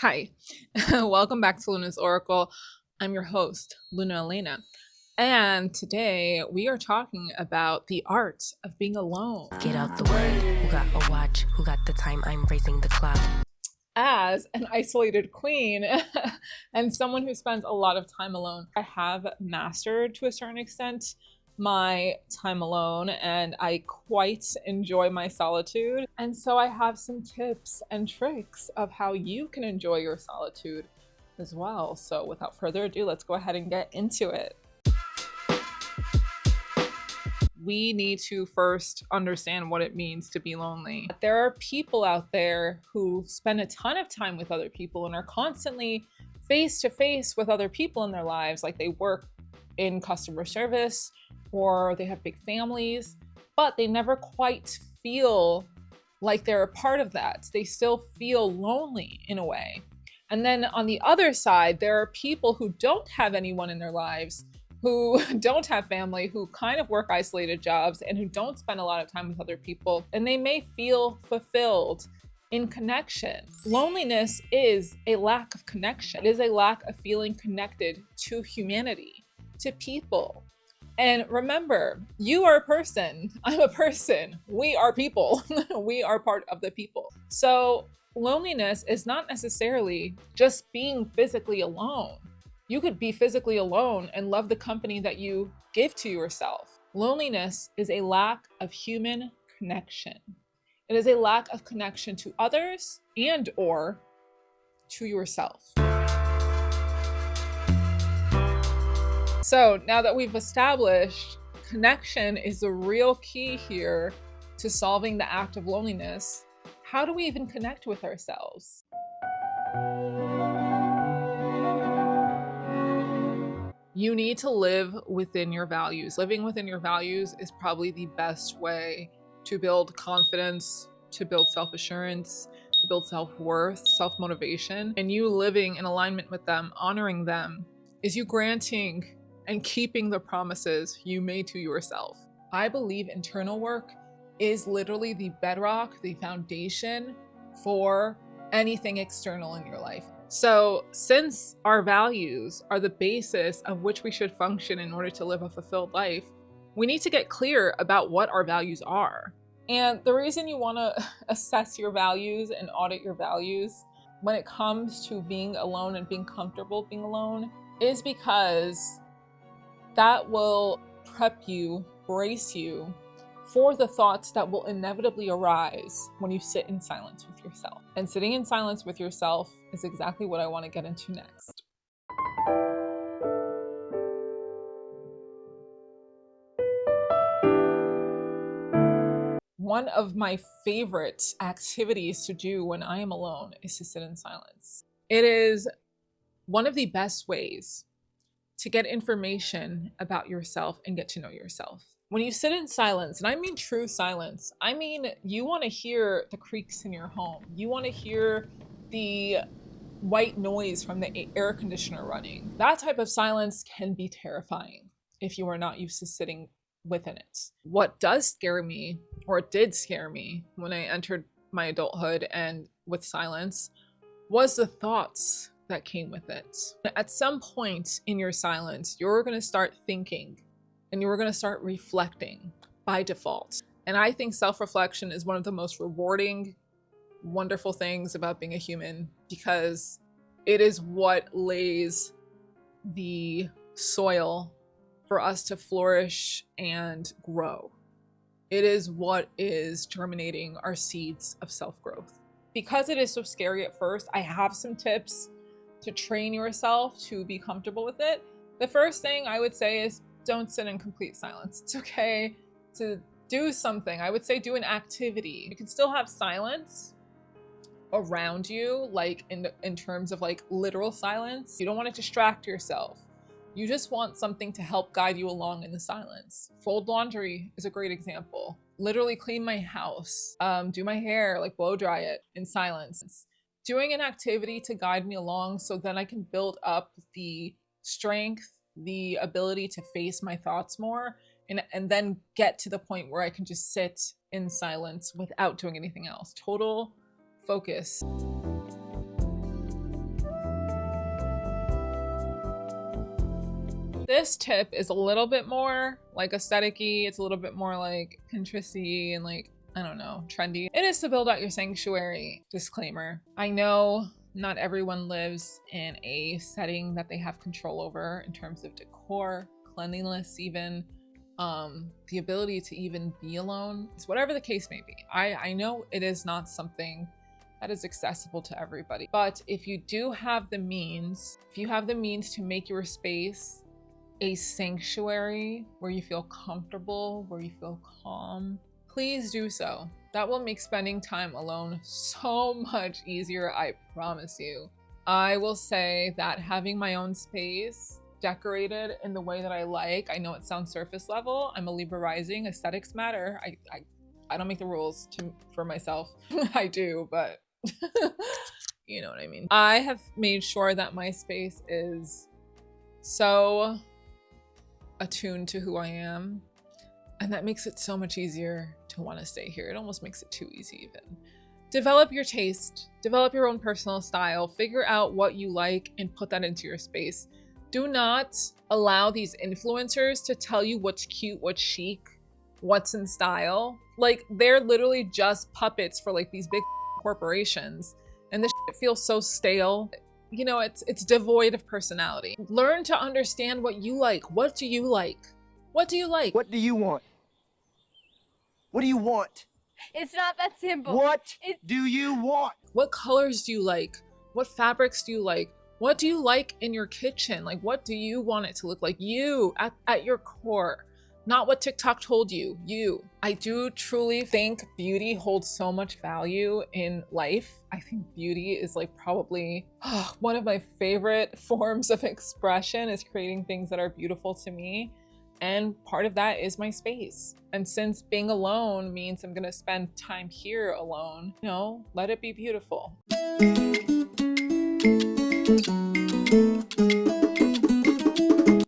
Hi, welcome back to Luna's Oracle. I'm your host, Luna Elena, and today we are talking about the art of being alone. Get out the way. Who got a watch? Who got the time? I'm raising the clock. As an isolated queen and someone who spends a lot of time alone, I have mastered to a certain extent my time alone and I quite enjoy my solitude. And so I have some tips and tricks of how you can enjoy your solitude as well. So without further ado, let's go ahead and get into it. We need to first understand what it means to be lonely. There are people out there who spend a ton of time with other people and are constantly face to face with other people in their lives, like they work in customer service or they have big families, but they never quite feel like they're a part of that. They still feel lonely in a way. And then on the other side, there are people who don't have anyone in their lives, who don't have family, who kind of work isolated jobs and who don't spend a lot of time with other people, and they may feel fulfilled in connection. Loneliness is a lack of connection. It is a lack of feeling connected to humanity, to people. And remember, you are a person, I'm a person, we are people, we are part of the people. So loneliness is not necessarily just being physically alone. You could be physically alone and love the company that you give to yourself. Loneliness is a lack of human connection. It is a lack of connection to others and or to yourself. So now that we've established connection is the real key here to solving the act of loneliness, how do we even connect with ourselves? You need to live within your values. Living within your values is probably the best way to build confidence, to build self-assurance, to build self-worth, self-motivation. And you living in alignment with them, honoring them, is you granting and keeping the promises you made to yourself. I believe internal work is literally the bedrock, the foundation for anything external in your life. So since our values are the basis of which we should function in order to live a fulfilled life, we need to get clear about what our values are. And the reason you want to assess your values and audit your values when it comes to being alone and being comfortable being alone is because that will prep you, brace you for the thoughts that will inevitably arise when you sit in silence with yourself. And sitting in silence with yourself is exactly what I want to get into next. One of my favorite activities to do when I am alone is to sit in silence. It is one of the best ways to get information about yourself and get to know yourself. When you sit in silence, and I mean true silence, I mean you want to hear the creaks in your home. You want to hear the white noise from the air conditioner running. That type of silence can be terrifying if you are not used to sitting within it. What does scare me, or it did scare me when I entered my adulthood and with silence, was the thoughts that came with it. At some point in your silence, you're going to start thinking and you're going to start reflecting by default. And I think self-reflection is one of the most rewarding, wonderful things about being a human because it is what lays the soil for us to flourish and grow. It is what is germinating our seeds of self-growth. Because it is so scary at first, I have some tips to train yourself to be comfortable with it. The first thing I would say is don't sit in complete silence. It's okay to do something. I would say do an activity. You can still have silence around you, like in terms of like literal silence. You don't want to distract yourself. You just want something to help guide you along in the silence. Fold laundry is a great example. Literally clean my house, do my hair, like blow dry it in silence. Doing an activity to guide me along so then I can build up the strength, the ability to face my thoughts more, and then get to the point where I can just sit in silence without doing anything else. Total focus. This tip is a little bit more like aesthetic-y. It's a little bit more like Pinterest-y and like, I don't know, trendy. It is to build out your sanctuary. Disclaimer. I know not everyone lives in a setting that they have control over in terms of decor, cleanliness, even the ability to even be alone. It's whatever the case may be. I know it is not something that is accessible to everybody. But if you do have the means, if you have the means to make your space a sanctuary where you feel comfortable, where you feel calm, please do so. That will make spending time alone so much easier, I promise you. I will say that having my own space decorated in the way that I like, I know it sounds surface level. I'm a Libra rising, aesthetics matter. I don't make the rules for myself. I do, but you know what I mean. I have made sure that my space is so attuned to who I am, and that makes it so much easier to want to stay here. It almost makes it too easy even. Develop your taste, develop your own personal style, figure out what you like and put that into your space. Do not allow these influencers to tell you what's cute, what's chic, what's in style. Like, they're literally just puppets for like these big corporations, and this shit feels so stale. You know, it's devoid of personality. Learn to understand what you like. What do you like? What do you like? What do you want? What do you want? It's not that simple. What do you want? What colors do you like? What fabrics do you like? What do you like in your kitchen? Like, what do you want it to look like? You, at your core. Not what TikTok told you, you. I do truly think beauty holds so much value in life. I think beauty is like probably one of my favorite forms of expression, is creating things that are beautiful to me. And part of that is my space. And since being alone means I'm gonna spend time here alone, you know, let it be beautiful.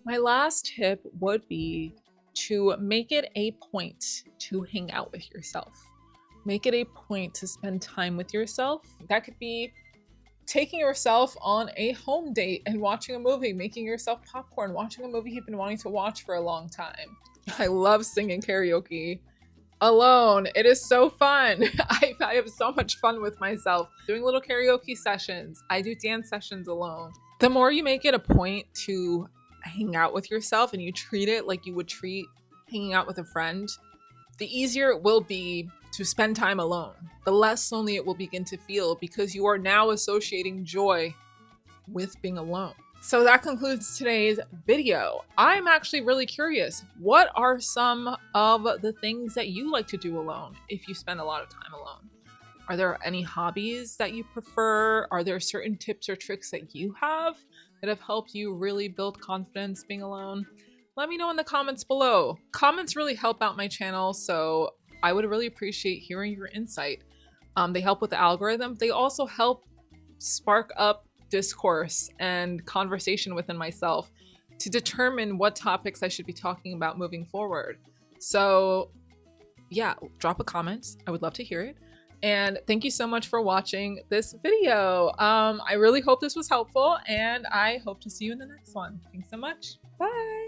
My last tip would be to make it a point to hang out with yourself. Make it a point to spend time with yourself. That could be taking yourself on a home date and watching a movie, making yourself popcorn, watching a movie you've been wanting to watch for a long time. I love singing karaoke alone. It is so fun. I have so much fun with myself. Doing little karaoke sessions. I do dance sessions alone. The more you make it a point to hang out with yourself and you treat it like you would treat hanging out with a friend, the easier it will be to spend time alone. The less lonely it will begin to feel, because you are now associating joy with being alone. So that concludes today's video. I'm actually really curious, what are some of the things that you like to do alone if you spend a lot of time alone? Are there any hobbies that you prefer? Are there certain tips or tricks that you have that have helped you really build confidence being alone? Let me know in the comments below. Comments really help out my channel, so I would really appreciate hearing your insight. They help with the algorithm. They also help spark up discourse and conversation within myself to determine what topics I should be talking about moving forward. So yeah, drop a comment. I would love to hear it. And thank you so much for watching this video. I really hope this was helpful, and I hope to see you in the next one. Thanks so much. Bye.